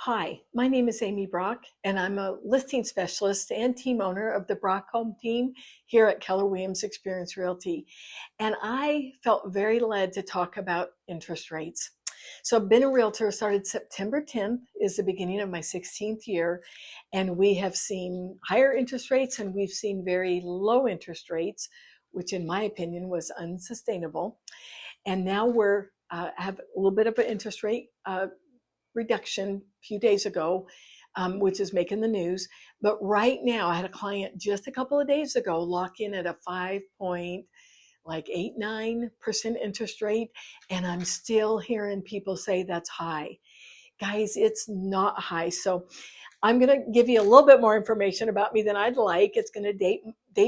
Hi, my name is Amy Brock, and I'm a listing specialist and team owner of the Brock Home team here at Keller Williams Experience Realty. And I felt very led to talk about interest rates. So I've been a realtor, started September 10th, is the beginning of my 16th year, and we have seen higher interest rates and we've seen very low interest rates, which in my opinion was unsustainable. And now we're have a little bit of an interest rate reduction a few days ago, which is making the news. But right now, I had a client just a couple of days ago lock in at a 5.89% interest rate, and I'm still hearing people say that's high. Guys, it's not high. So I'm going to give you a little bit more information about me than I'd like. It's going to date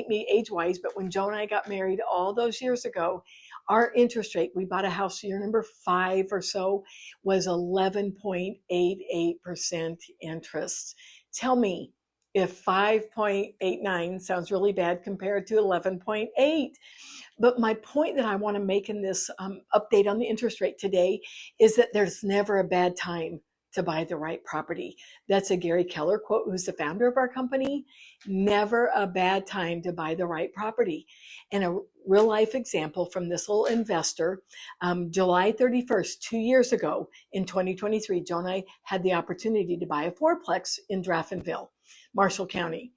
me age-wise, but when Joe and I got married all those years ago, our interest rate, we bought a house year number 5 or so, was 11.88% interest. Tell me if 5.89 sounds really bad compared to 11.8. But my point that I want to make in this update on the interest rate today is that there's never a bad time to buy the right property. That's a Gary Keller quote, who's the founder of our company. Never a bad time to buy the right property. And a real life example from this little investor, July 31st, 2 years ago in 2023, Joe and I had the opportunity to buy a fourplex in Draftonville, Marshall County.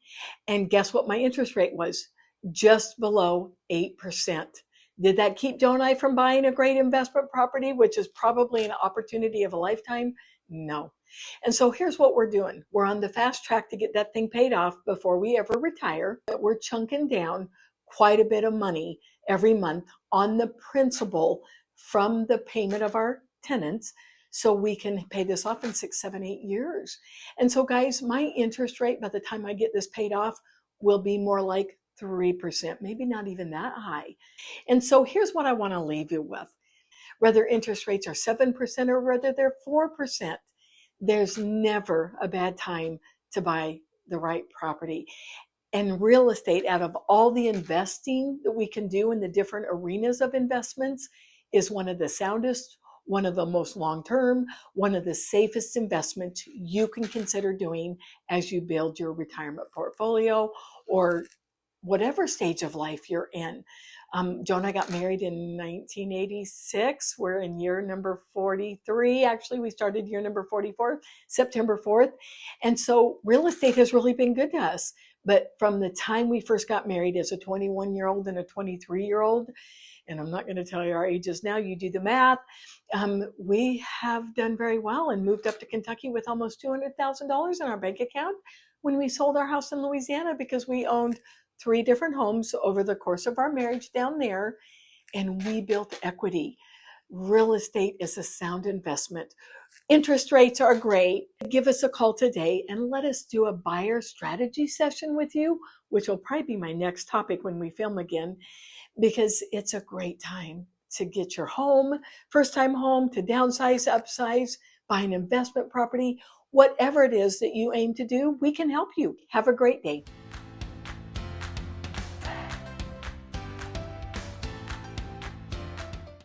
And guess what my interest rate was? Just below 8%. Did that keep Joe and I from buying a great investment property, which is probably an opportunity of a lifetime? No. And so here's what we're doing. We're on the fast track to get that thing paid off before we ever retire. We're chunking down quite a bit of money every month on the principal from the payment of our tenants, so we can pay this off in 6, 7, 8 years. And so guys, my interest rate by the time I get this paid off will be more like 3%, maybe not even that high. And so here's what I want to leave you with. Whether interest rates are 7% or whether they're 4%, there's never a bad time to buy the right property. And real estate, out of all the investing that we can do in the different arenas of investments, is one of the soundest, one of the most long-term, one of the safest investments you can consider doing as you build your retirement portfolio or whatever stage of life you're in. Joe and I got married in 1986. We're in year number 43. Actually, we started year number 44, September 4th. And so real estate has really been good to us. But from the time we first got married as a 21-year-old and a 23-year-old, and I'm not going to tell you our ages now, you do the math, we have done very well and moved up to Kentucky with almost $200,000 in our bank account when we sold our house in Louisiana, because we owned 3 different homes over the course of our marriage down there, and we built equity. Real estate is a sound investment. Interest rates are great. Give us a call today and let us do a buyer strategy session with you, which will probably be my next topic when we film again, because it's a great time to get your home, first time home, to downsize, upsize, buy an investment property. Whatever it is that you aim to do, we can help you. Have a great day.